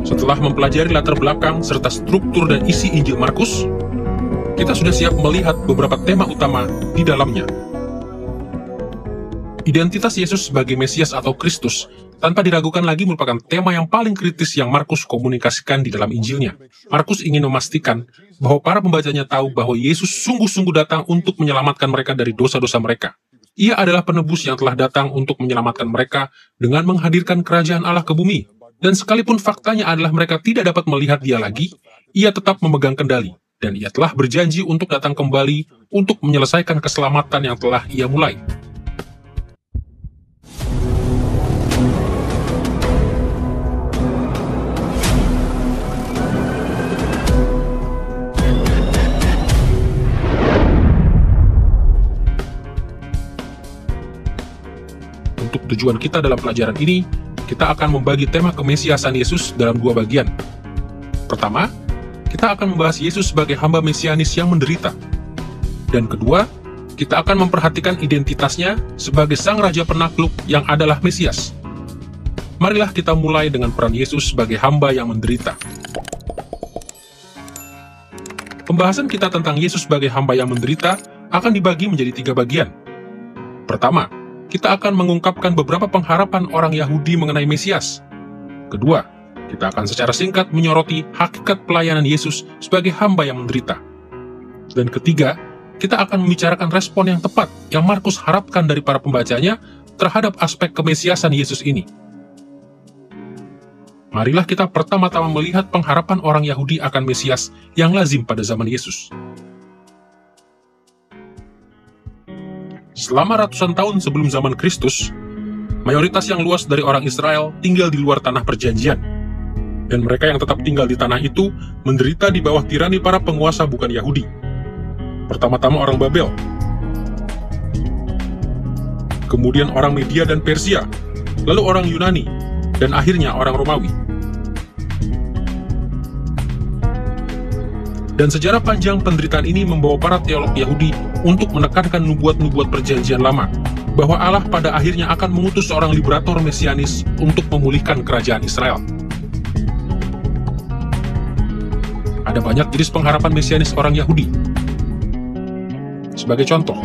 Setelah mempelajari latar belakang serta struktur dan isi Injil Markus, kita sudah siap melihat beberapa tema utama di dalamnya. Identitas Yesus sebagai Mesias atau Kristus tanpa diragukan lagi merupakan tema yang paling kritis yang Markus komunikasikan di dalam Injilnya. Markus ingin memastikan bahwa para pembacanya tahu bahwa Yesus sungguh-sungguh datang untuk menyelamatkan mereka dari dosa-dosa mereka. Ia adalah penebus yang telah datang untuk menyelamatkan mereka dengan menghadirkan kerajaan Allah ke bumi. Dan sekalipun faktanya adalah mereka tidak dapat melihat dia lagi, ia tetap memegang kendali. Dan ia telah berjanji untuk datang kembali untuk menyelesaikan keselamatan yang telah ia mulai. Untuk tujuan kita dalam pelajaran ini, kita akan membagi tema kemesiasan Yesus dalam dua bagian. Pertama, kita akan membahas Yesus sebagai hamba mesianis yang menderita. Dan kedua, kita akan memperhatikan identitasnya sebagai sang raja penakluk yang adalah Mesias. Marilah kita mulai dengan peran Yesus sebagai hamba yang menderita. Pembahasan kita tentang Yesus sebagai hamba yang menderita akan dibagi menjadi 3 bagian. Pertama, kita akan mengungkapkan beberapa pengharapan orang Yahudi mengenai Mesias. Kedua, kita akan secara singkat menyoroti hakikat pelayanan Yesus sebagai hamba yang menderita. Dan ketiga, kita akan membicarakan respon yang tepat yang Markus harapkan dari para pembacanya terhadap aspek kemesiasan Yesus ini. Marilah kita pertama-tama melihat pengharapan orang Yahudi akan Mesias yang lazim pada zaman Yesus. Selama ratusan tahun sebelum zaman Kristus, mayoritas yang luas dari orang Israel tinggal di luar tanah perjanjian. Dan mereka yang tetap tinggal di tanah itu menderita di bawah tirani para penguasa bukan Yahudi. Pertama-tama orang Babel, kemudian orang Media dan Persia, lalu orang Yunani, dan akhirnya orang Romawi. Dan sejarah panjang penderitaan ini membawa para teolog Yahudi untuk menekankan nubuat-nubuat perjanjian lama, bahwa Allah pada akhirnya akan mengutus seorang liberator mesianis untuk memulihkan kerajaan Israel. Ada banyak jenis pengharapan mesianis orang Yahudi. Sebagai contoh,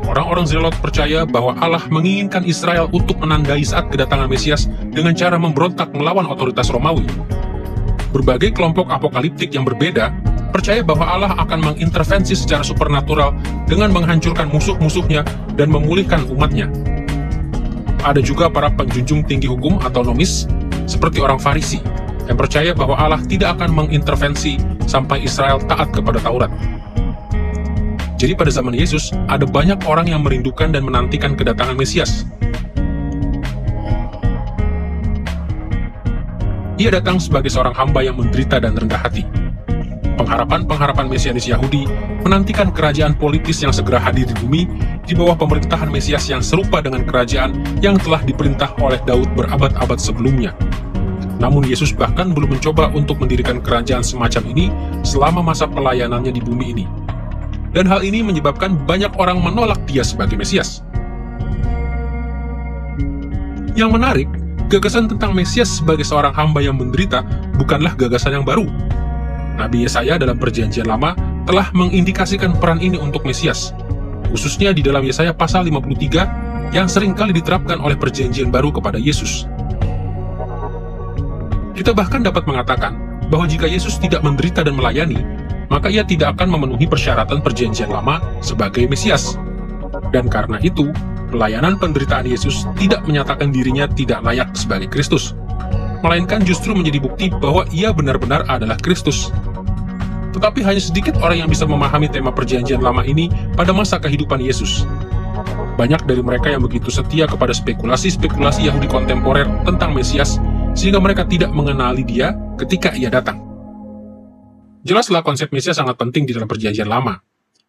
orang-orang Zelot percaya bahwa Allah menginginkan Israel untuk menandai saat kedatangan Mesias dengan cara memberontak melawan otoritas Romawi. Berbagai kelompok apokaliptik yang berbeda percaya bahwa Allah akan mengintervensi secara supernatural dengan menghancurkan musuh-musuhnya dan memulihkan umatnya. Ada juga para penjunjung tinggi hukum atau nomis, seperti orang Farisi, yang percaya bahwa Allah tidak akan mengintervensi sampai Israel taat kepada Taurat. Jadi pada zaman Yesus, ada banyak orang yang merindukan dan menantikan kedatangan Mesias. Ia datang sebagai seorang hamba yang menderita dan rendah hati. Pengharapan-pengharapan Mesianis Yahudi menantikan kerajaan politis yang segera hadir di bumi di bawah pemerintahan Mesias yang serupa dengan kerajaan yang telah diperintah oleh Daud berabad-abad sebelumnya. Namun Yesus bahkan belum mencoba untuk mendirikan kerajaan semacam ini selama masa pelayanannya di bumi ini. Dan hal ini menyebabkan banyak orang menolak dia sebagai Mesias. Yang menarik, gagasan tentang Mesias sebagai seorang hamba yang menderita bukanlah gagasan yang baru. Nabi Yesaya dalam Perjanjian Lama telah mengindikasikan peran ini untuk Mesias, khususnya di dalam Yesaya pasal 53 yang seringkali diterapkan oleh Perjanjian Baru kepada Yesus. Kita bahkan dapat mengatakan bahwa jika Yesus tidak menderita dan melayani, maka ia tidak akan memenuhi persyaratan Perjanjian Lama sebagai Mesias. Dan karena itu, pelayanan penderitaan Yesus tidak menyatakan dirinya tidak layak sebagai Kristus, melainkan justru menjadi bukti bahwa ia benar-benar adalah Kristus. Tetapi hanya sedikit orang yang bisa memahami tema Perjanjian Lama ini pada masa kehidupan Yesus. Banyak dari mereka yang begitu setia kepada spekulasi-spekulasi Yahudi kontemporer tentang Mesias, sehingga mereka tidak mengenali dia ketika ia datang. Jelaslah konsep Mesias sangat penting di dalam Perjanjian Lama.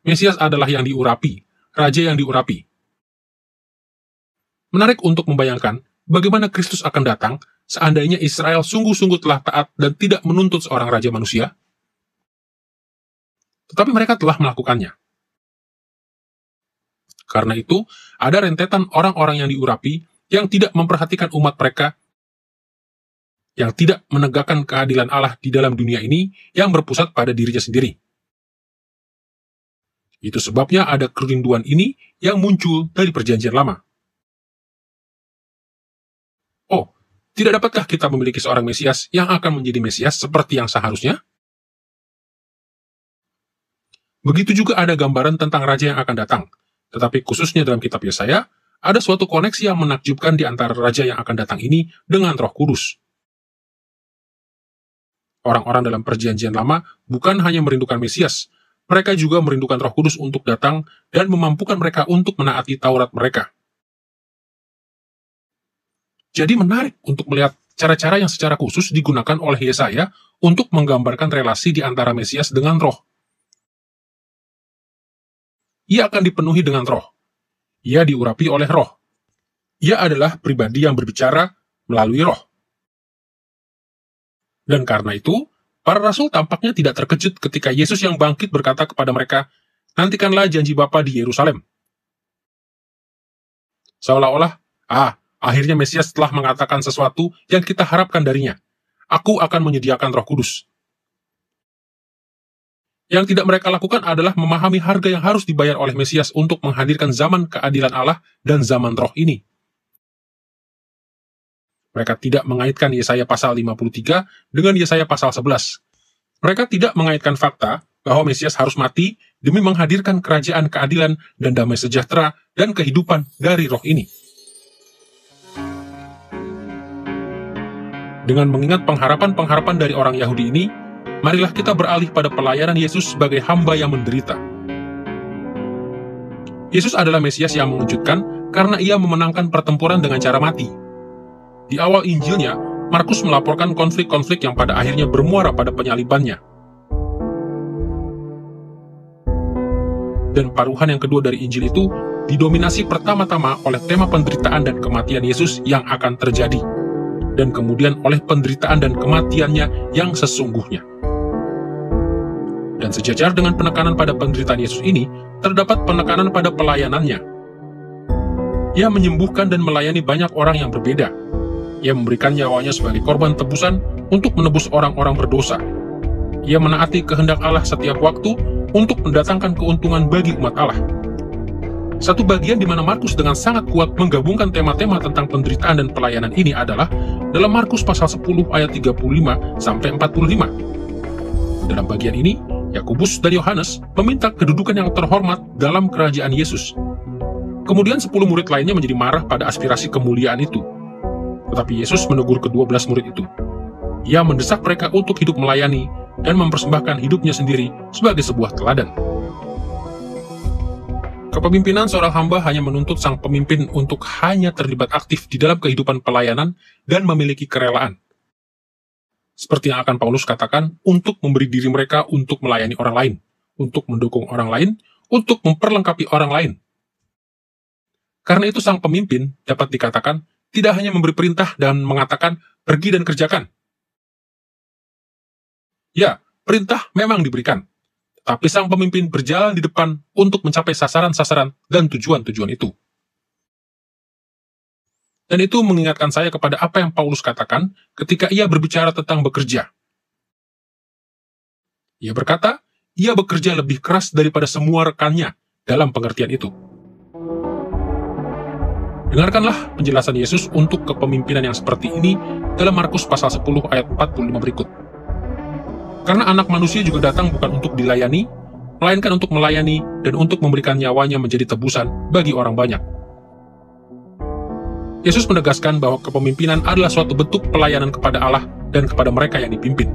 Mesias adalah yang diurapi, raja yang diurapi. Menarik untuk membayangkan bagaimana Kristus akan datang seandainya Israel sungguh-sungguh telah taat dan tidak menuntut seorang raja manusia. Tetapi mereka telah melakukannya. Karena itu, ada rentetan orang-orang yang diurapi yang tidak memperhatikan umat mereka yang tidak menegakkan keadilan Allah di dalam dunia ini yang berpusat pada dirinya sendiri. Itu sebabnya ada kerinduan ini yang muncul dari Perjanjian Lama. Oh, tidak dapatkah kita memiliki seorang Mesias yang akan menjadi Mesias seperti yang seharusnya? Begitu juga ada gambaran tentang raja yang akan datang, tetapi khususnya dalam kitab Yesaya, ada suatu koneksi yang menakjubkan di antara raja yang akan datang ini dengan Roh Kudus. Orang-orang dalam Perjanjian Lama bukan hanya merindukan Mesias, mereka juga merindukan Roh Kudus untuk datang dan memampukan mereka untuk menaati Taurat mereka. Jadi menarik untuk melihat cara-cara yang secara khusus digunakan oleh Yesaya untuk menggambarkan relasi di antara Mesias dengan Roh. Ia akan dipenuhi dengan Roh. Ia diurapi oleh Roh. Ia adalah pribadi yang berbicara melalui Roh. Dan karena itu, para rasul tampaknya tidak terkejut ketika Yesus yang bangkit berkata kepada mereka, "Nantikanlah janji Bapa di Yerusalem." Seolah-olah, akhirnya Mesias telah mengatakan sesuatu yang kita harapkan darinya. Aku akan menyediakan Roh Kudus. Yang tidak mereka lakukan adalah memahami harga yang harus dibayar oleh Mesias untuk menghadirkan zaman keadilan Allah dan zaman Roh ini. Mereka tidak mengaitkan Yesaya pasal 53 dengan Yesaya pasal 11. Mereka tidak mengaitkan fakta bahwa Mesias harus mati demi menghadirkan kerajaan keadilan dan damai sejahtera dan kehidupan dari Roh ini. Dengan mengingat pengharapan-pengharapan dari orang Yahudi ini, marilah kita beralih pada pelayanan Yesus sebagai hamba yang menderita. Yesus adalah Mesias yang mengejutkan karena ia memenangkan pertempuran dengan cara mati. Di awal Injilnya, Markus melaporkan konflik-konflik yang pada akhirnya bermuara pada penyalibannya. Dan paruhan yang kedua dari Injil itu didominasi pertama-tama oleh tema penderitaan dan kematian Yesus yang akan terjadi, dan kemudian oleh penderitaan dan kematiannya yang sesungguhnya. Dan sejajar dengan penekanan pada penderitaan Yesus ini, terdapat penekanan pada pelayanannya. Ia menyembuhkan dan melayani banyak orang yang berbeda. Ia memberikan nyawanya sebagai korban tebusan untuk menebus orang-orang berdosa. Ia menaati kehendak Allah setiap waktu untuk mendatangkan keuntungan bagi umat Allah. Satu bagian di mana Markus dengan sangat kuat menggabungkan tema-tema tentang penderitaan dan pelayanan ini adalah dalam Markus pasal 10 ayat 35 sampai 45. Dalam bagian ini, Yakobus dan Yohanes meminta kedudukan yang terhormat dalam kerajaan Yesus. Kemudian 10 murid lainnya menjadi marah pada aspirasi kemuliaan itu. Tetapi Yesus menegur ke-12 murid itu. Ia mendesak mereka untuk hidup melayani dan mempersembahkan hidupnya sendiri sebagai sebuah teladan. Kepemimpinan seorang hamba hanya menuntut sang pemimpin untuk hanya terlibat aktif di dalam kehidupan pelayanan dan memiliki kerelaan. Seperti yang akan Paulus katakan, untuk memberi diri mereka untuk melayani orang lain, untuk mendukung orang lain, untuk memperlengkapi orang lain. Karena itu sang pemimpin dapat dikatakan tidak hanya memberi perintah dan mengatakan, pergi dan kerjakan. Ya, perintah memang diberikan, tapi sang pemimpin berjalan di depan untuk mencapai sasaran-sasaran dan tujuan-tujuan itu. Dan itu mengingatkan saya kepada apa yang Paulus katakan ketika ia berbicara tentang bekerja. Ia berkata, ia bekerja lebih keras daripada semua rekannya dalam pengertian itu. Dengarkanlah penjelasan Yesus untuk kepemimpinan yang seperti ini dalam Markus pasal 10 ayat 45 berikut. Karena anak manusia juga datang bukan untuk dilayani, melainkan untuk melayani dan untuk memberikan nyawanya menjadi tebusan bagi orang banyak. Yesus menegaskan bahwa kepemimpinan adalah suatu bentuk pelayanan kepada Allah dan kepada mereka yang dipimpin.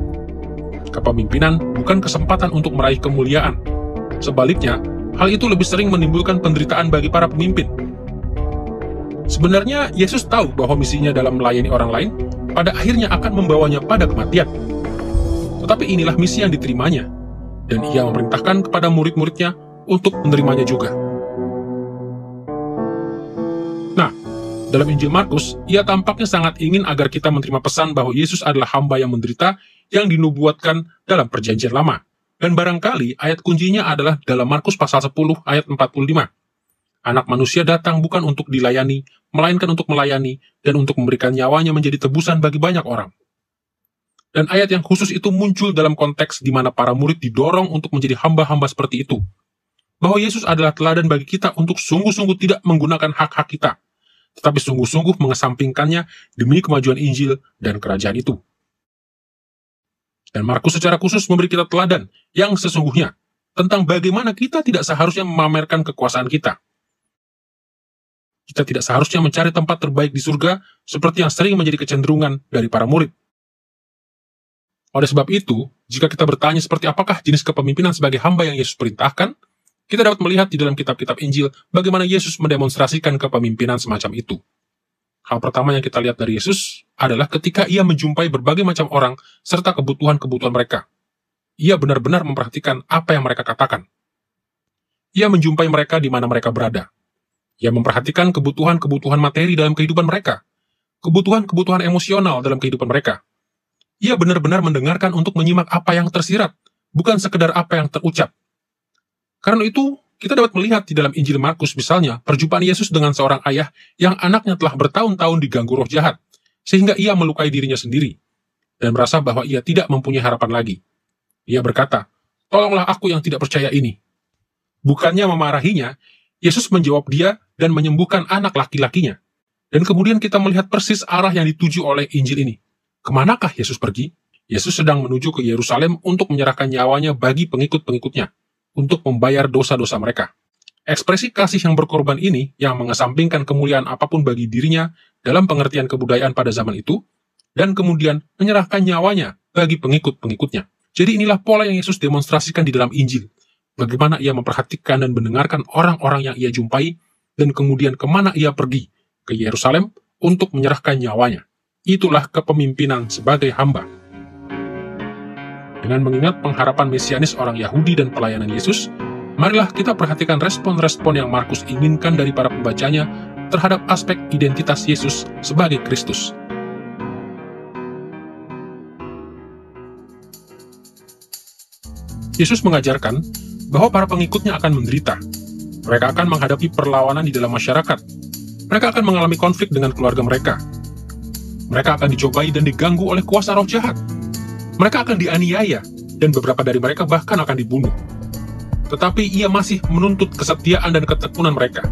Kepemimpinan bukan kesempatan untuk meraih kemuliaan. Sebaliknya, hal itu lebih sering menimbulkan penderitaan bagi para pemimpin. Sebenarnya, Yesus tahu bahwa misinya dalam melayani orang lain pada akhirnya akan membawanya pada kematian. Tetapi inilah misi yang diterimanya, dan ia memerintahkan kepada murid-muridnya untuk menerimanya juga. Nah, dalam Injil Markus, ia tampaknya sangat ingin agar kita menerima pesan bahwa Yesus adalah hamba yang menderita yang dinubuatkan dalam Perjanjian Lama. Dan barangkali ayat kuncinya adalah dalam Markus pasal 10 ayat 45. Anak manusia datang bukan untuk dilayani, melainkan untuk melayani dan untuk memberikan nyawanya menjadi tebusan bagi banyak orang. Dan ayat yang khusus itu muncul dalam konteks di mana para murid didorong untuk menjadi hamba-hamba seperti itu. Bahwa Yesus adalah teladan bagi kita untuk sungguh-sungguh tidak menggunakan hak-hak kita, tetapi sungguh-sungguh mengesampingkannya demi kemajuan Injil dan kerajaan itu. Dan Markus secara khusus memberi kita teladan yang sesungguhnya tentang bagaimana kita tidak seharusnya memamerkan kekuasaan kita. Kita tidak seharusnya mencari tempat terbaik di surga seperti yang sering menjadi kecenderungan dari para murid. Oleh sebab itu, jika kita bertanya seperti apakah jenis kepemimpinan sebagai hamba yang Yesus perintahkan, kita dapat melihat di dalam kitab-kitab Injil bagaimana Yesus mendemonstrasikan kepemimpinan semacam itu. Hal pertama yang kita lihat dari Yesus adalah ketika ia menjumpai berbagai macam orang serta kebutuhan-kebutuhan mereka. Ia benar-benar memperhatikan apa yang mereka katakan. Ia menjumpai mereka di mana mereka berada. Ia memperhatikan kebutuhan-kebutuhan materi dalam kehidupan mereka, kebutuhan-kebutuhan emosional dalam kehidupan mereka. Ia benar-benar mendengarkan untuk menyimak apa yang tersirat, bukan sekedar apa yang terucap. Karena itu, kita dapat melihat di dalam Injil Markus misalnya, perjumpaan Yesus dengan seorang ayah yang anaknya telah bertahun-tahun diganggu roh jahat, sehingga ia melukai dirinya sendiri, dan merasa bahwa ia tidak mempunyai harapan lagi. Ia berkata, "Tolonglah aku yang tidak percaya ini." Bukannya memarahinya, Yesus menjawab dia dan menyembuhkan anak laki-lakinya. Dan kemudian kita melihat persis arah yang dituju oleh Injil ini. Kemanakah Yesus pergi? Yesus sedang menuju ke Yerusalem untuk menyerahkan nyawanya bagi pengikut-pengikutnya, untuk membayar dosa-dosa mereka. Ekspresi kasih yang berkorban ini, yang mengesampingkan kemuliaan apapun bagi dirinya dalam pengertian kebudayaan pada zaman itu, dan kemudian menyerahkan nyawanya bagi pengikut-pengikutnya. Jadi inilah pola yang Yesus demonstrasikan di dalam Injil. Bagaimana ia memperhatikan dan mendengarkan orang-orang yang ia jumpai, dan kemudian kemana ia pergi, ke Yerusalem, untuk menyerahkan nyawanya. Itulah kepemimpinan sebagai hamba. Dengan mengingat pengharapan mesianis orang Yahudi dan pelayanan Yesus, marilah kita perhatikan respon-respon yang Markus inginkan dari para pembacanya terhadap aspek identitas Yesus sebagai Kristus. Yesus mengajarkan bahwa para pengikutnya akan menderita. Mereka akan menghadapi perlawanan di dalam masyarakat. Mereka akan mengalami konflik dengan keluarga mereka. Mereka akan dicobai dan diganggu oleh kuasa roh jahat. Mereka akan dianiaya, dan beberapa dari mereka bahkan akan dibunuh. Tetapi ia masih menuntut kesetiaan dan ketekunan mereka.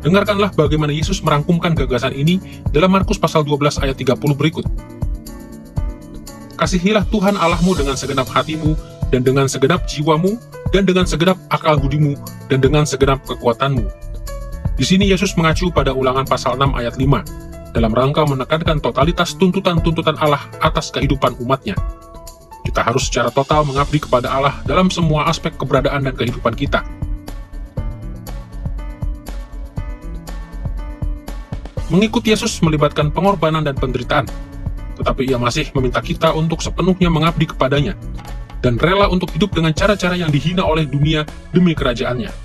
Dengarkanlah bagaimana Yesus merangkumkan gagasan ini dalam Markus pasal 12 ayat 30 berikut. Kasihilah Tuhan Allahmu dengan segenap hatimu, dan dengan segenap jiwamu, dan dengan segenap akal budimu, dan dengan segenap kekuatanmu. Di sini Yesus mengacu pada Ulangan pasal 6 ayat 5, dalam rangka menekankan totalitas tuntutan-tuntutan Allah atas kehidupan umatnya. Kita harus secara total mengabdi kepada Allah dalam semua aspek keberadaan dan kehidupan kita. Mengikut Yesus melibatkan pengorbanan dan penderitaan, tetapi ia masih meminta kita untuk sepenuhnya mengabdi kepadanya, dan rela untuk hidup dengan cara-cara yang dihina oleh dunia demi kerajaannya.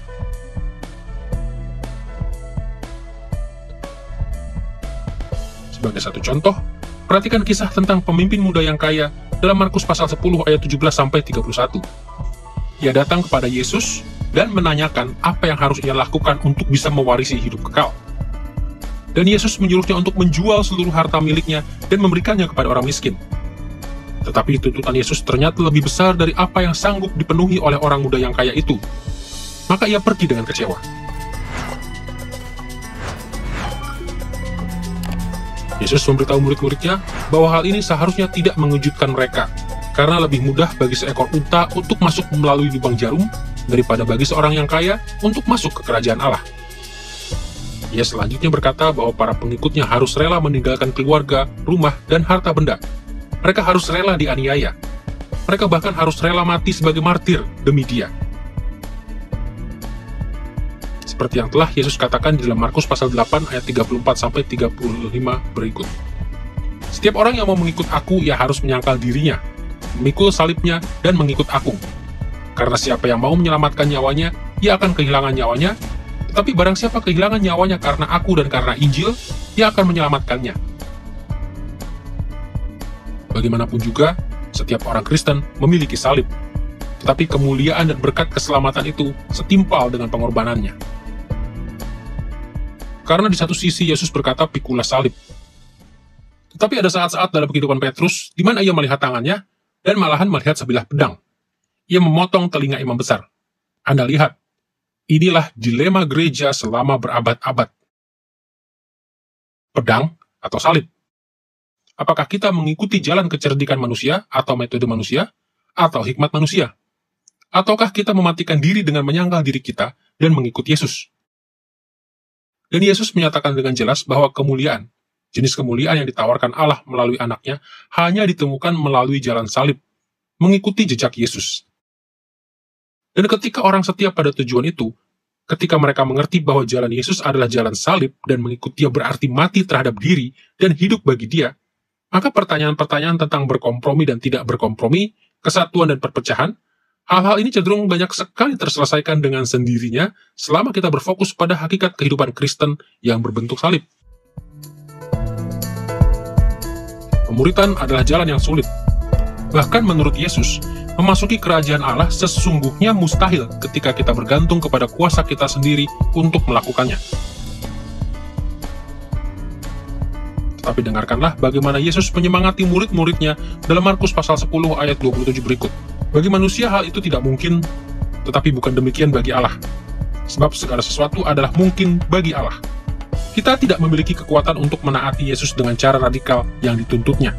Sebagai satu contoh, perhatikan kisah tentang pemimpin muda yang kaya dalam Markus pasal 10 ayat 17-31. Ia datang kepada Yesus dan menanyakan apa yang harus ia lakukan untuk bisa mewarisi hidup kekal. Dan Yesus menyuruhnya untuk menjual seluruh harta miliknya dan memberikannya kepada orang miskin. Tetapi tuntutan Yesus ternyata lebih besar dari apa yang sanggup dipenuhi oleh orang muda yang kaya itu. Maka ia pergi dengan kecewa. Yesus memberitahu murid-muridnya bahwa hal ini seharusnya tidak mengejutkan mereka, karena lebih mudah bagi seekor unta untuk masuk melalui lubang jarum daripada bagi seorang yang kaya untuk masuk ke kerajaan Allah. Ia selanjutnya berkata bahwa para pengikutnya harus rela meninggalkan keluarga, rumah, dan harta benda. Mereka harus rela dianiaya. Mereka bahkan harus rela mati sebagai martir demi Dia. Seperti yang telah Yesus katakan di dalam Markus pasal 8 ayat 34-35 berikut. Setiap orang yang mau mengikut aku, ia harus menyangkal dirinya, memikul salibnya, dan mengikut aku. Karena siapa yang mau menyelamatkan nyawanya, ia akan kehilangan nyawanya, tetapi barang siapa kehilangan nyawanya karena aku dan karena Injil, ia akan menyelamatkannya. Bagaimanapun juga, setiap orang Kristen memiliki salib, tetapi kemuliaan dan berkat keselamatan itu setimpal dengan pengorbanannya. Karena di satu sisi Yesus berkata pikulah salib, Tetapi ada saat-saat dalam kehidupan Petrus di mana ia melihat tangannya dan malahan melihat sebilah pedang. Ia memotong telinga imam besar. Anda lihat, inilah dilema gereja selama berabad-abad. Pedang atau salib. Apakah kita mengikuti jalan kecerdikan manusia atau metode manusia atau hikmat manusia? Ataukah kita mematikan diri dengan menyangkal diri kita dan mengikut Yesus? Dan Yesus menyatakan dengan jelas bahwa kemuliaan, jenis kemuliaan yang ditawarkan Allah melalui anaknya, hanya ditemukan melalui jalan salib, mengikuti jejak Yesus. Dan ketika orang setia pada tujuan itu, ketika mereka mengerti bahwa jalan Yesus adalah jalan salib dan mengikuti dia berarti mati terhadap diri dan hidup bagi dia, maka pertanyaan-pertanyaan tentang berkompromi dan tidak berkompromi, kesatuan dan perpecahan, hal-hal ini cenderung banyak sekali terselesaikan dengan sendirinya selama kita berfokus pada hakikat kehidupan Kristen yang berbentuk salib. Pemuritan adalah jalan yang sulit. Bahkan menurut Yesus, memasuki kerajaan Allah sesungguhnya mustahil ketika kita bergantung kepada kuasa kita sendiri untuk melakukannya. Tetapi dengarkanlah bagaimana Yesus menyemangati murid-muridnya dalam Markus pasal 10 ayat 27 berikut. Bagi manusia hal itu tidak mungkin, tetapi bukan demikian bagi Allah. Sebab segala sesuatu adalah mungkin bagi Allah. Kita tidak memiliki kekuatan untuk menaati Yesus dengan cara radikal yang dituntutnya.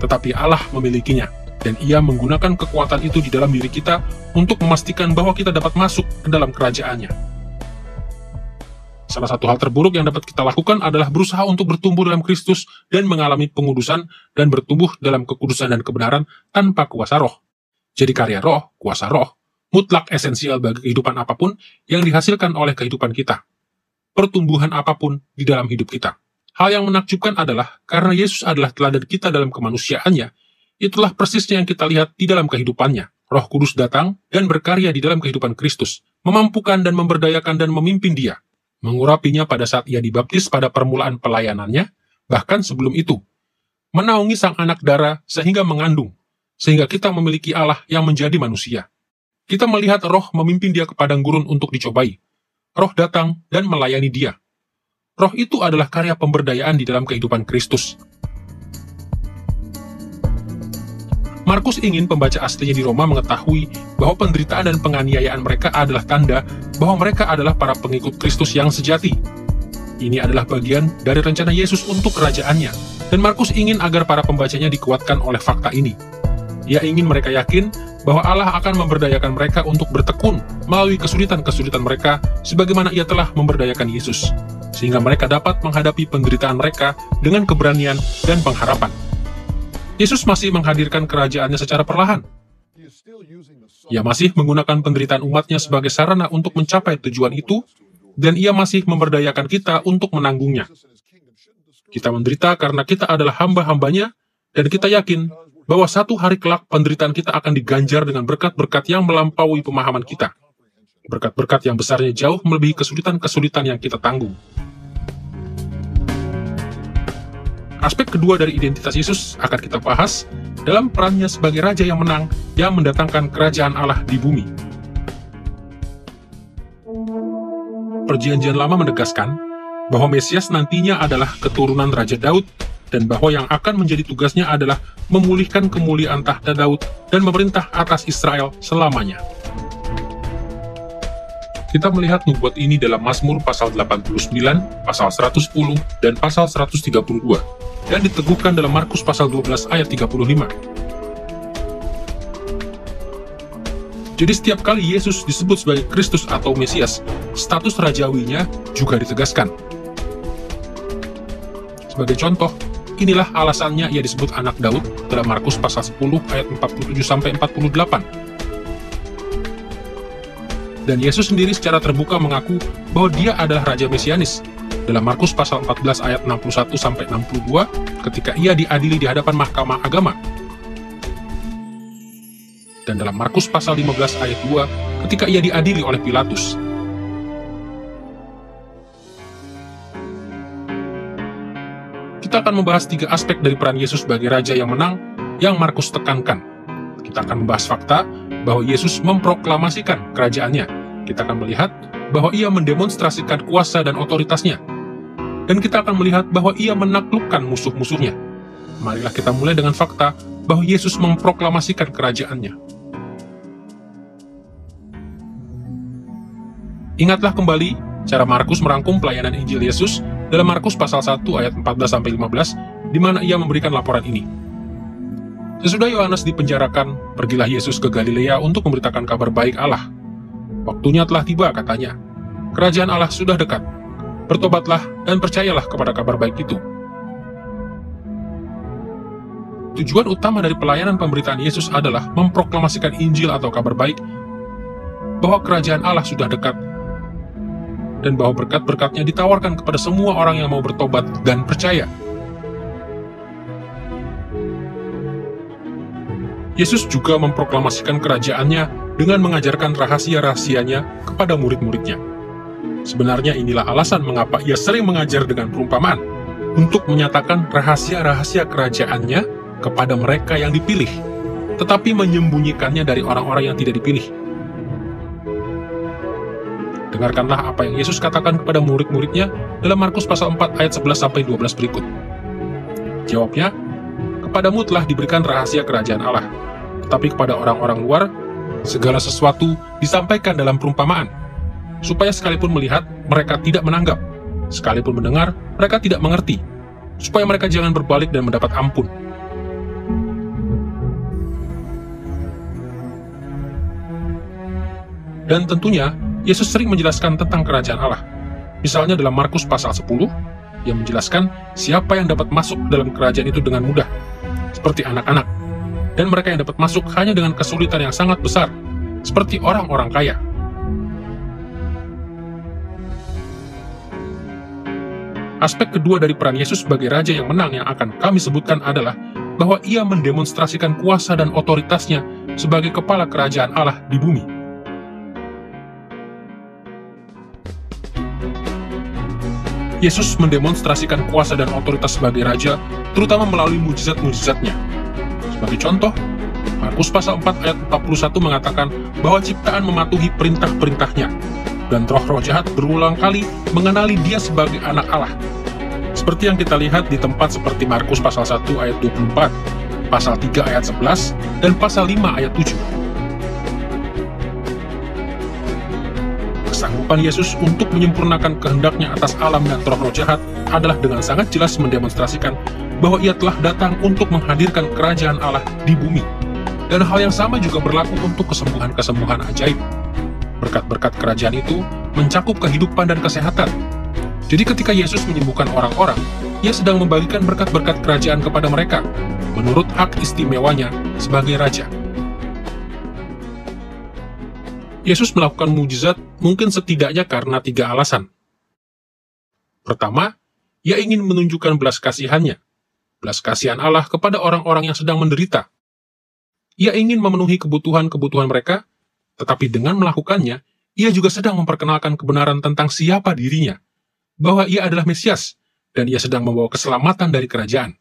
Tetapi Allah memilikinya, dan Ia menggunakan kekuatan itu di dalam diri kita untuk memastikan bahwa kita dapat masuk ke dalam kerajaan-Nya. Salah satu hal terburuk yang dapat kita lakukan adalah berusaha untuk bertumbuh dalam Kristus dan mengalami pengudusan dan bertumbuh dalam kekudusan dan kebenaran tanpa kuasa roh. Jadi karya roh, kuasa roh, mutlak esensial bagi kehidupan apapun yang dihasilkan oleh kehidupan kita. Pertumbuhan apapun di dalam hidup kita. Hal yang menakjubkan adalah, karena Yesus adalah teladan kita dalam kemanusiaannya, itulah persisnya yang kita lihat di dalam kehidupannya. Roh Kudus datang dan berkarya di dalam kehidupan Kristus, memampukan dan memberdayakan dan memimpin dia, mengurapinya pada saat ia dibaptis pada permulaan pelayanannya, bahkan sebelum itu, menaungi sang anak darah sehingga mengandung, sehingga kita memiliki Allah yang menjadi manusia. Kita melihat roh memimpin dia ke padang gurun untuk dicobai. Roh datang dan melayani dia. Roh itu adalah karya pemberdayaan di dalam kehidupan Kristus. Markus ingin pembaca aslinya di Roma mengetahui bahwa penderitaan dan penganiayaan mereka adalah tanda bahwa mereka adalah para pengikut Kristus yang sejati. Ini adalah bagian dari rencana Yesus untuk kerajaannya, dan Markus ingin agar para pembacanya dikuatkan oleh fakta ini. Ia ingin mereka yakin bahwa Allah akan memberdayakan mereka untuk bertekun melalui kesulitan-kesulitan mereka sebagaimana Ia telah memberdayakan Yesus, sehingga mereka dapat menghadapi penderitaan mereka dengan keberanian dan pengharapan. Yesus masih menghadirkan kerajaannya secara perlahan. Ia masih menggunakan penderitaan umatnya sebagai sarana untuk mencapai tujuan itu, dan Ia masih memberdayakan kita untuk menanggungnya. Kita menderita karena kita adalah hamba-hambanya, dan kita yakin bahwa satu hari kelak penderitaan kita akan diganjar dengan berkat-berkat yang melampaui pemahaman kita. Berkat-berkat yang besarnya jauh melebihi kesulitan-kesulitan yang kita tanggung. Aspek kedua dari identitas Yesus akan kita bahas dalam perannya sebagai Raja yang menang yang mendatangkan kerajaan Allah di bumi. Perjanjian Lama menegaskan bahwa Mesias nantinya adalah keturunan Raja Daud, dan bahwa yang akan menjadi tugasnya adalah memulihkan kemuliaan tahta Daud dan memerintah atas Israel selamanya. Kita melihat nubuat ini dalam Mazmur pasal 89, pasal 110, dan pasal 132, dan diteguhkan dalam Markus pasal 12 ayat 35. Jadi setiap kali Yesus disebut sebagai Kristus atau Mesias, status rajawinya juga ditegaskan. Sebagai contoh, inilah alasannya ia disebut anak Daud dalam Markus pasal 10 ayat 47-48. Dan Yesus sendiri secara terbuka mengaku bahwa dia adalah Raja Mesianis dalam Markus pasal 14 ayat 61-62 ketika ia diadili di hadapan Mahkamah Agama. Dan dalam Markus pasal 15 ayat 2 ketika ia diadili oleh Pilatus. Kita akan membahas 3 aspek dari peran Yesus sebagai Raja yang menang yang Markus tekankan. Kita akan membahas fakta bahwa Yesus memproklamasikan kerajaannya. Kita akan melihat bahwa ia mendemonstrasikan kuasa dan otoritasnya. Dan kita akan melihat bahwa ia menaklukkan musuh-musuhnya. marilah kita mulai dengan fakta bahwa Yesus memproklamasikan kerajaannya. Ingatlah kembali cara Markus merangkum pelayanan Injil Yesus dalam Markus pasal 1 ayat 14-15, di mana ia memberikan laporan ini. Sesudah Yohanes dipenjarakan, pergilah Yesus ke Galilea untuk memberitakan kabar baik Allah. Waktunya telah tiba, katanya. Kerajaan Allah sudah dekat. Bertobatlah dan percayalah kepada kabar baik itu. Tujuan utama dari pelayanan pemberitaan Yesus adalah memproklamasikan Injil atau kabar baik bahwa kerajaan Allah sudah dekat dan bahwa berkat-berkatnya ditawarkan kepada semua orang yang mau bertobat dan percaya. Yesus juga memproklamasikan kerajaannya dengan mengajarkan rahasia-rahasianya kepada murid-muridnya. Sebenarnya inilah alasan mengapa ia sering mengajar dengan perumpamaan, untuk menyatakan rahasia-rahasia kerajaannya kepada mereka yang dipilih, tetapi menyembunyikannya dari orang-orang yang tidak dipilih. Dengarkanlah apa yang Yesus katakan kepada murid-muridnya dalam Markus pasal 4 ayat 11-12 berikut. Jawabnya, kepadamu telah diberikan rahasia kerajaan Allah, tetapi kepada orang-orang luar, segala sesuatu disampaikan dalam perumpamaan, supaya sekalipun melihat, mereka tidak menanggap, sekalipun mendengar, mereka tidak mengerti, supaya mereka jangan berbalik dan mendapat ampun. Dan tentunya, Yesus sering menjelaskan tentang kerajaan Allah. Misalnya dalam Markus pasal 10, yang menjelaskan siapa yang dapat masuk dalam kerajaan itu dengan mudah, seperti anak-anak, dan mereka yang dapat masuk hanya dengan kesulitan yang sangat besar, seperti orang-orang kaya. Aspek kedua dari peran Yesus sebagai Raja yang menang yang akan kami sebutkan adalah bahwa ia mendemonstrasikan kuasa dan otoritasnya sebagai kepala kerajaan Allah di bumi. Yesus mendemonstrasikan kuasa dan otoritas sebagai Raja, terutama melalui mujizat-mujizatnya. Sebagai contoh, Markus pasal 4 ayat 41 mengatakan bahwa ciptaan mematuhi perintah-perintahnya, dan roh-roh jahat berulang kali mengenali dia sebagai anak Allah. Seperti yang kita lihat di tempat seperti Markus pasal 1 ayat 24, pasal 3 ayat 11, dan pasal 5 ayat 7. Kesanggupan Yesus untuk menyempurnakan kehendaknya atas alam dan roh-roh jahat adalah dengan sangat jelas mendemonstrasikan bahwa ia telah datang untuk menghadirkan kerajaan Allah di bumi. Dan hal yang sama juga berlaku untuk kesembuhan-kesembuhan ajaib. Berkat-berkat kerajaan itu mencakup kehidupan dan kesehatan. Jadi ketika Yesus menyembuhkan orang-orang, ia sedang membagikan berkat-berkat kerajaan kepada mereka, menurut hak istimewanya sebagai Raja. Yesus melakukan mujizat mungkin setidaknya karena 3 alasan. Pertama, ia ingin menunjukkan belas kasihannya, belas kasihan Allah kepada orang-orang yang sedang menderita. Ia ingin memenuhi kebutuhan-kebutuhan mereka, tetapi dengan melakukannya, ia juga sedang memperkenalkan kebenaran tentang siapa dirinya, bahwa ia adalah Mesias, dan ia sedang membawa keselamatan dari kerajaan.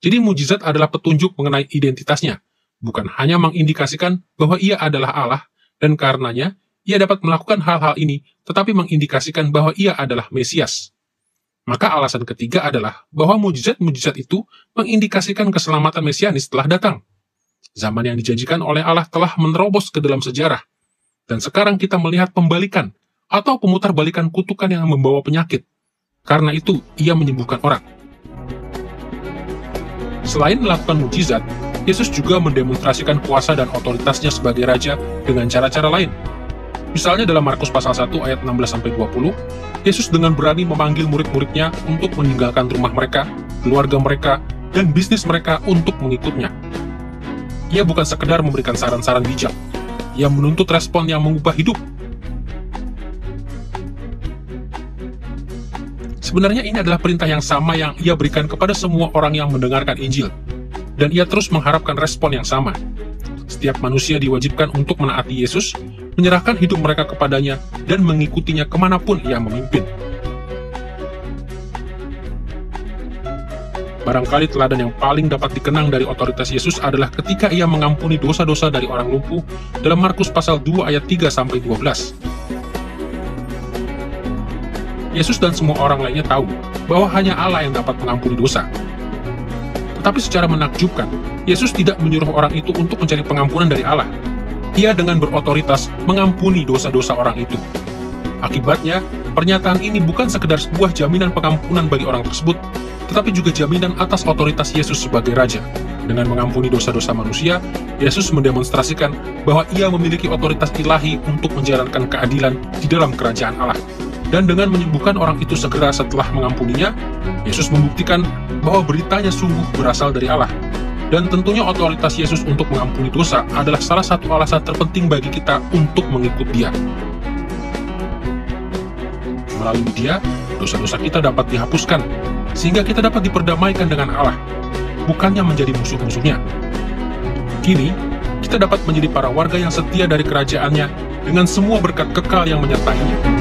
Jadi mujizat adalah petunjuk mengenai identitasnya, bukan hanya mengindikasikan bahwa ia adalah Allah, dan karenanya ia dapat melakukan hal-hal ini, tetapi mengindikasikan bahwa ia adalah Mesias. Maka alasan ketiga adalah bahwa mujizat-mujizat itu mengindikasikan keselamatan Mesianis telah datang. Zaman yang dijanjikan oleh Allah telah menerobos ke dalam sejarah, dan sekarang kita melihat pembalikan atau pemutarbalikan kutukan yang membawa penyakit. Karena itu, ia menyembuhkan orang. Selain melakukan mujizat, Yesus juga mendemonstrasikan kuasa dan otoritasnya sebagai Raja dengan cara-cara lain. Misalnya dalam Markus pasal 1 ayat 16-20, Yesus dengan berani memanggil murid-muridnya untuk meninggalkan rumah mereka, keluarga mereka, dan bisnis mereka untuk mengikutnya. Ia bukan sekedar memberikan saran-saran bijak, ia menuntut respon yang mengubah hidup. Sebenarnya ini adalah perintah yang sama yang ia berikan kepada semua orang yang mendengarkan Injil, dan ia terus mengharapkan respon yang sama. Setiap manusia diwajibkan untuk menaati Yesus, menyerahkan hidup mereka kepadanya, dan mengikutinya kemanapun ia memimpin. Barangkali teladan yang paling dapat dikenang dari otoritas Yesus adalah ketika ia mengampuni dosa-dosa dari orang lumpuh dalam Markus pasal 2 ayat 3-12. Yesus dan semua orang lainnya tahu bahwa hanya Allah yang dapat mengampuni dosa. Tetapi secara menakjubkan, Yesus tidak menyuruh orang itu untuk mencari pengampunan dari Allah. Ia dengan berotoritas mengampuni dosa-dosa orang itu. Akibatnya, pernyataan ini bukan sekedar sebuah jaminan pengampunan bagi orang tersebut, tetapi juga jaminan atas otoritas Yesus sebagai Raja. Dengan mengampuni dosa-dosa manusia, Yesus mendemonstrasikan bahwa ia memiliki otoritas ilahi untuk menjalankan keadilan di dalam kerajaan Allah. Dan dengan menyembuhkan orang itu segera setelah mengampuninya, Yesus membuktikan bahwa beritanya sungguh berasal dari Allah. Dan tentunya otoritas Yesus untuk mengampuni dosa adalah salah satu alasan terpenting bagi kita untuk mengikut Dia. Melalui Dia, dosa-dosa kita dapat dihapuskan, sehingga kita dapat diperdamaikan dengan Allah, bukannya menjadi musuh-musuhnya. Kini, kita dapat menjadi para warga yang setia dari kerajaannya dengan semua berkat kekal yang menyertainya.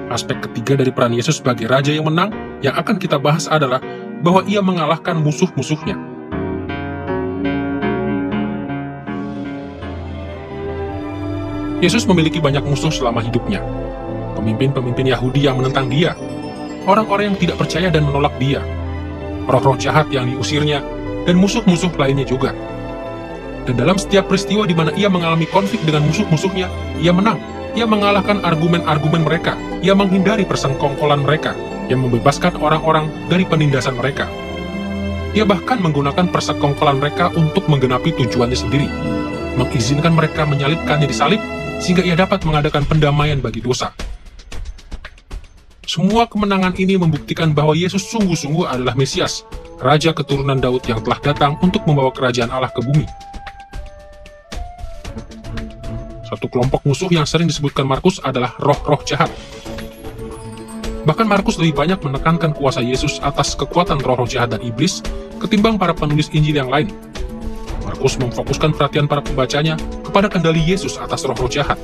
Aspek ketiga dari peran Yesus sebagai Raja yang menang yang akan kita bahas adalah bahwa ia mengalahkan musuh-musuhnya. Yesus memiliki banyak musuh selama hidupnya. Pemimpin-pemimpin Yahudi yang menentang Dia, orang-orang yang tidak percaya dan menolak Dia, roh-roh jahat yang diusirnya, dan musuh-musuh lainnya juga. Dan dalam setiap peristiwa di mana ia mengalami konflik dengan musuh-musuhnya, ia menang. Ia mengalahkan argumen-argumen mereka. Ia menghindari persengkongkolan mereka yang membebaskan orang-orang dari penindasan mereka. Ia bahkan menggunakan persekongkolan mereka untuk menggenapi tujuannya sendiri, mengizinkan mereka menyalibkannya di salib, sehingga ia dapat mengadakan pendamaian bagi dosa. Semua kemenangan ini membuktikan bahwa Yesus sungguh-sungguh adalah Mesias, Raja keturunan Daud yang telah datang untuk membawa kerajaan Allah ke bumi. Satu kelompok musuh yang sering disebutkan Markus adalah roh-roh jahat. Bahkan Markus lebih banyak menekankan kuasa Yesus atas kekuatan roh-roh jahat dan iblis ketimbang para penulis Injil yang lain. Markus memfokuskan perhatian para pembacanya kepada kendali Yesus atas roh-roh jahat.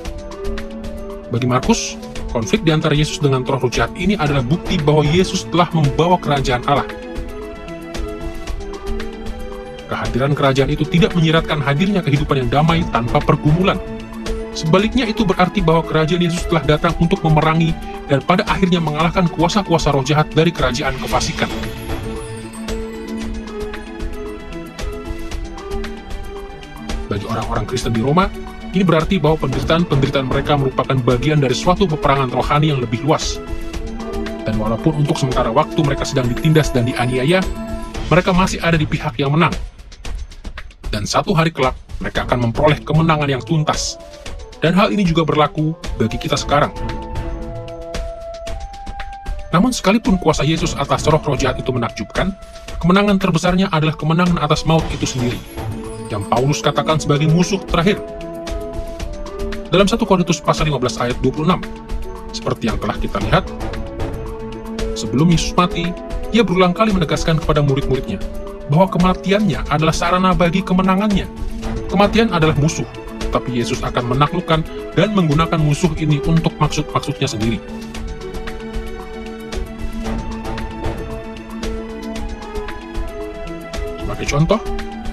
Bagi Markus, konflik di antara Yesus dengan roh-roh jahat ini adalah bukti bahwa Yesus telah membawa kerajaan Allah. Kehadiran kerajaan itu tidak menyiratkan hadirnya kehidupan yang damai tanpa pergumulan. Sebaliknya itu berarti bahwa kerajaan Yesus telah datang untuk memerangi dan pada akhirnya mengalahkan kuasa-kuasa roh jahat dari kerajaan kefasikan. Bagi orang-orang Kristen di Roma, ini berarti bahwa penderitaan-penderitaan mereka merupakan bagian dari suatu peperangan rohani yang lebih luas. Dan walaupun untuk sementara waktu mereka sedang ditindas dan dianiaya, mereka masih ada di pihak yang menang. Dan satu hari kelak, mereka akan memperoleh kemenangan yang tuntas. Dan hal ini juga berlaku bagi kita sekarang. Namun sekalipun kuasa Yesus atas roh-roh jahat itu menakjubkan, kemenangan terbesarnya adalah kemenangan atas maut itu sendiri, yang Paulus katakan sebagai musuh terakhir. Dalam 1 Korintus pasal 15 ayat 26, seperti yang telah kita lihat, sebelum Yesus mati, ia berulang kali menegaskan kepada murid-muridnya bahwa kematiannya adalah sarana bagi kemenangannya. Kematian adalah musuh, tapi Yesus akan menaklukkan dan menggunakan musuh ini untuk maksud-maksudnya sendiri. Sebagai contoh,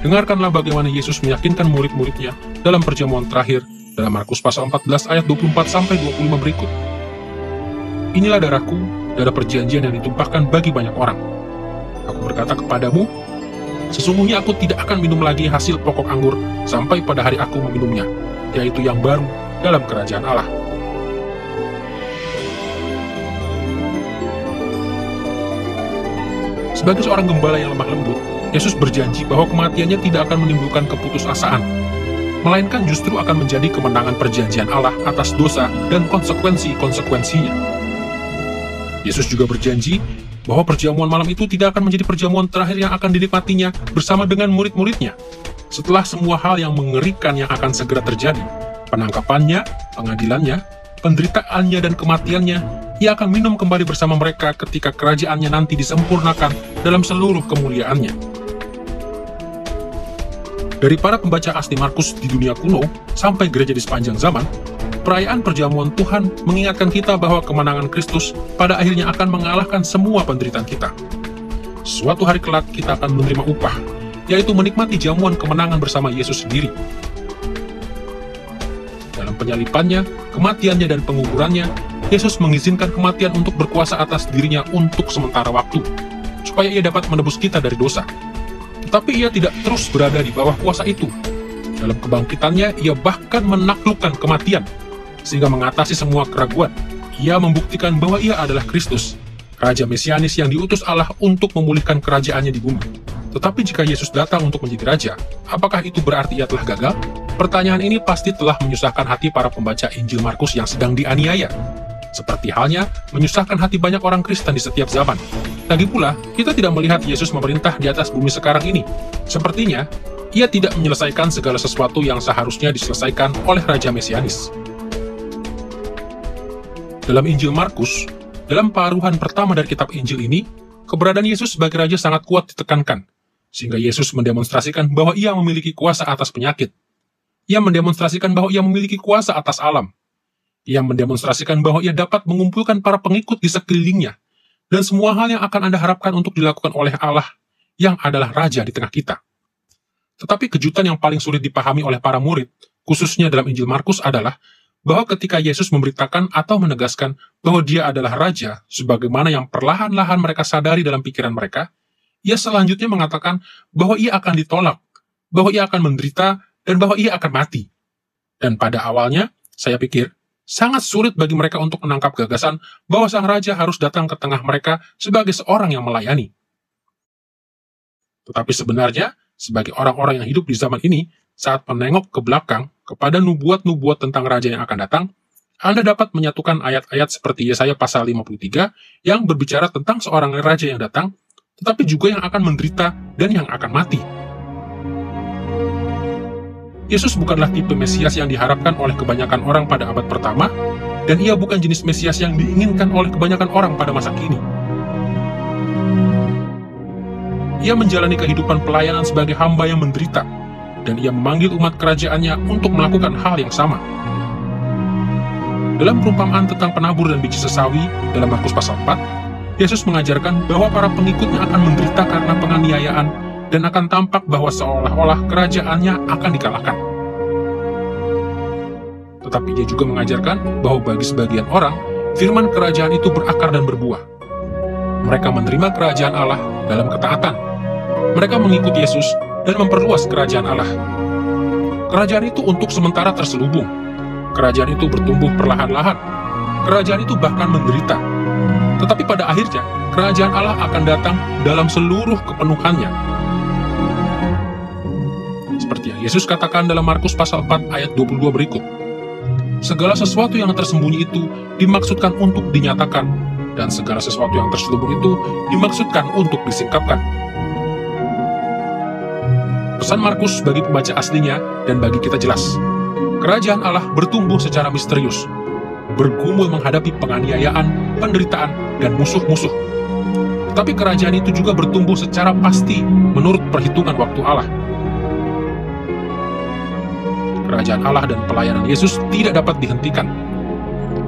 dengarkanlah bagaimana Yesus meyakinkan murid-muridnya dalam perjamuan terakhir dalam Markus pasal 14 ayat 24-25 berikut. Inilah darahku, darah perjanjian yang ditumpahkan bagi banyak orang. Aku berkata kepadamu, sesungguhnya aku tidak akan minum lagi hasil pokok anggur sampai pada hari aku meminumnya, yaitu yang baru dalam kerajaan Allah. Sebagai seorang gembala yang lemah lembut, Yesus berjanji bahwa kematiannya tidak akan menimbulkan keputusasaan, melainkan justru akan menjadi kemenangan perjanjian Allah atas dosa dan konsekuensi-konsekuensinya. Yesus juga berjanji bahwa perjamuan malam itu tidak akan menjadi perjamuan terakhir yang akan dinikmatinya bersama dengan murid-muridnya. Setelah semua hal yang mengerikan yang akan segera terjadi, penangkapannya, pengadilannya, penderitaannya, dan kematiannya, ia akan minum kembali bersama mereka ketika kerajaannya nanti disempurnakan dalam seluruh kemuliaannya. Dari para pembaca asli Markus di dunia kuno sampai gereja di sepanjang zaman, perayaan perjamuan Tuhan mengingatkan kita bahwa kemenangan Kristus pada akhirnya akan mengalahkan semua penderitaan kita. Suatu hari kelak kita akan menerima upah, yaitu menikmati jamuan kemenangan bersama Yesus sendiri. Dalam penyalipannya, kematiannya, dan penguburannya, Yesus mengizinkan kematian untuk berkuasa atas dirinya untuk sementara waktu, supaya ia dapat menebus kita dari dosa. Tetapi ia tidak terus berada di bawah kuasa itu. Dalam kebangkitannya, ia bahkan menaklukkan kematian, sehingga mengatasi semua keraguan. Ia membuktikan bahwa ia adalah Kristus, Raja Mesianis yang diutus Allah untuk memulihkan kerajaannya di bumi. Tetapi jika Yesus datang untuk menjadi Raja, apakah itu berarti ia telah gagal? Pertanyaan ini pasti telah menyusahkan hati para pembaca Injil Markus yang sedang dianiaya. Seperti halnya menyusahkan hati banyak orang Kristen di setiap zaman. Lagi pula, kita tidak melihat Yesus memerintah di atas bumi sekarang ini. Sepertinya, ia tidak menyelesaikan segala sesuatu yang seharusnya diselesaikan oleh Raja Mesianis. Dalam Injil Markus, dalam paruhan pertama dari kitab Injil ini, keberadaan Yesus sebagai Raja sangat kuat ditekankan, sehingga Yesus mendemonstrasikan bahwa ia memiliki kuasa atas penyakit. Ia mendemonstrasikan bahwa ia memiliki kuasa atas alam. Ia mendemonstrasikan bahwa ia dapat mengumpulkan para pengikut di sekelilingnya, dan semua hal yang akan Anda harapkan untuk dilakukan oleh Allah, yang adalah Raja di tengah kita. Tetapi kejutan yang paling sulit dipahami oleh para murid, khususnya dalam Injil Markus adalah, bahwa ketika Yesus memberitakan atau menegaskan bahwa dia adalah Raja, sebagaimana yang perlahan-lahan mereka sadari dalam pikiran mereka, ia selanjutnya mengatakan bahwa ia akan ditolak, bahwa ia akan menderita, dan bahwa ia akan mati. Dan pada awalnya, saya pikir, sangat sulit bagi mereka untuk menangkap gagasan bahwa sang Raja harus datang ke tengah mereka sebagai seorang yang melayani. Tetapi sebenarnya, sebagai orang-orang yang hidup di zaman ini, saat menengok ke belakang kepada nubuat-nubuat tentang Raja yang akan datang, Anda dapat menyatukan ayat-ayat seperti Yesaya pasal 53 yang berbicara tentang seorang Raja yang datang, tetapi juga yang akan menderita dan yang akan mati. Yesus bukanlah tipe Mesias yang diharapkan oleh kebanyakan orang pada abad pertama, dan ia bukan jenis Mesias yang diinginkan oleh kebanyakan orang pada masa kini. Ia menjalani kehidupan pelayanan sebagai hamba yang menderita, dan ia memanggil umat kerajaannya untuk melakukan hal yang sama. Dalam perumpamaan tentang penabur dan biji sesawi dalam Markus pasal 4, Yesus mengajarkan bahwa para pengikutnya akan menderita karena penganiayaan, dan akan tampak bahwa seolah-olah kerajaannya akan dikalahkan. Tetapi ia juga mengajarkan bahwa bagi sebagian orang, firman kerajaan itu berakar dan berbuah. Mereka menerima kerajaan Allah dalam ketaatan. Mereka mengikuti Yesus dan memperluas kerajaan Allah. Kerajaan itu untuk sementara terselubung. Kerajaan itu bertumbuh perlahan-lahan. Kerajaan itu bahkan menderita. Tetapi pada akhirnya, kerajaan Allah akan datang dalam seluruh kepenuhannya. Seperti yang Yesus katakan dalam Markus pasal 4 ayat 22 berikut. Segala sesuatu yang tersembunyi itu dimaksudkan untuk dinyatakan, dan segala sesuatu yang terselubung itu dimaksudkan untuk disingkapkan. Pesan Markus bagi pembaca aslinya dan bagi kita jelas. Kerajaan Allah bertumbuh secara misterius, bergumul menghadapi penganiayaan, penderitaan, dan musuh-musuh. Tetapi kerajaan itu juga bertumbuh secara pasti menurut perhitungan waktu Allah. Kerajaan Allah dan pelayanan Yesus tidak dapat dihentikan.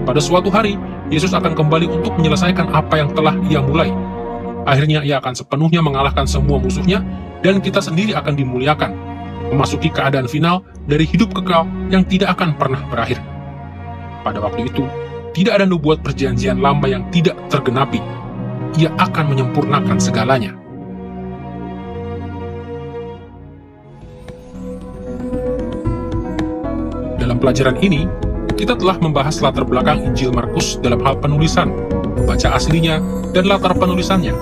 Pada suatu hari, Yesus akan kembali untuk menyelesaikan apa yang telah ia mulai. Akhirnya ia akan sepenuhnya mengalahkan semua musuhnya, dan kita sendiri akan dimuliakan, memasuki keadaan final dari hidup kekal yang tidak akan pernah berakhir. Pada waktu itu, tidak ada nubuat perjanjian lama yang tidak tergenapi. Ia akan menyempurnakan segalanya. Dalam pelajaran ini, kita telah membahas latar belakang Injil Markus dalam hal penulisan, baca aslinya, dan latar penulisannya.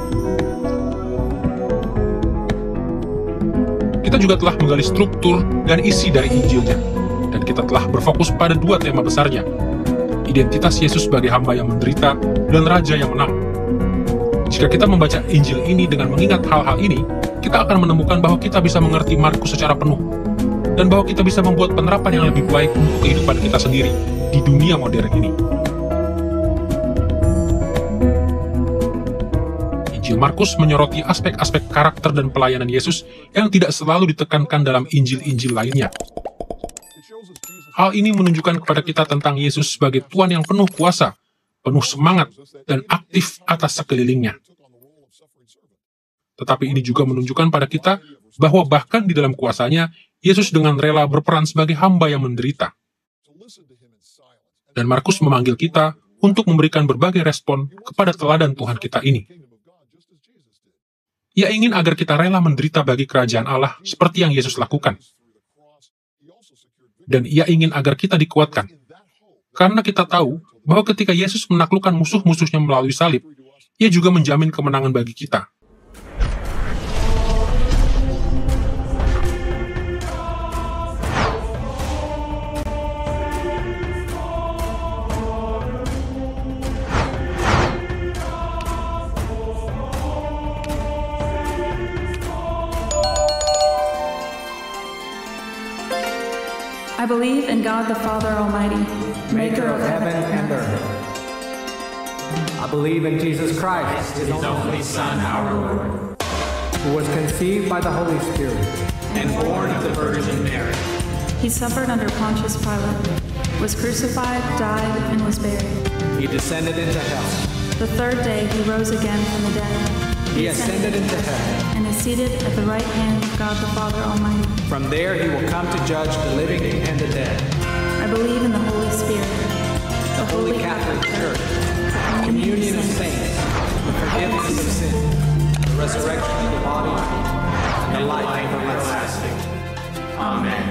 Kita juga telah menggali struktur dan isi dari Injilnya, dan kita telah berfokus pada dua tema besarnya, identitas Yesus sebagai hamba yang menderita dan Raja yang menang. Jika kita membaca Injil ini dengan mengingat hal-hal ini, kita akan menemukan bahwa kita bisa mengerti Markus secara penuh, dan bahwa kita bisa membuat penerapan yang lebih baik untuk kehidupan kita sendiri di dunia modern ini. Injil Markus menyoroti aspek-aspek karakter dan pelayanan Yesus yang tidak selalu ditekankan dalam Injil-Injil lainnya. Hal ini menunjukkan kepada kita tentang Yesus sebagai Tuhan yang penuh kuasa, penuh semangat, dan aktif atas sekelilingnya. Tetapi ini juga menunjukkan pada kita bahwa bahkan di dalam kuasanya, Yesus dengan rela berperan sebagai hamba yang menderita. Dan Markus memanggil kita untuk memberikan berbagai respon kepada teladan Tuhan kita ini. Ia ingin agar kita rela menderita bagi kerajaan Allah seperti yang Yesus lakukan. Dan ia ingin agar kita dikuatkan. Karena kita tahu bahwa ketika Yesus menaklukkan musuh-musuhnya melalui salib, ia juga menjamin kemenangan bagi kita. I believe in God the Father Almighty, maker of heaven and earth. I believe in Jesus Christ, His only Son, our Lord, who was conceived by the Holy Spirit and born of the Virgin Mary. He suffered under Pontius Pilate, was crucified, died, and was buried. He descended into hell. The third day he rose again from the dead. He ascended into heaven and is seated at the right hand of God the Father Almighty. From there he will come to judge the living and the dead. I believe in the Holy Spirit, the Holy Catholic Church, communion of saints, the forgiveness of sins, the resurrection of the body, and the life everlasting. Amen.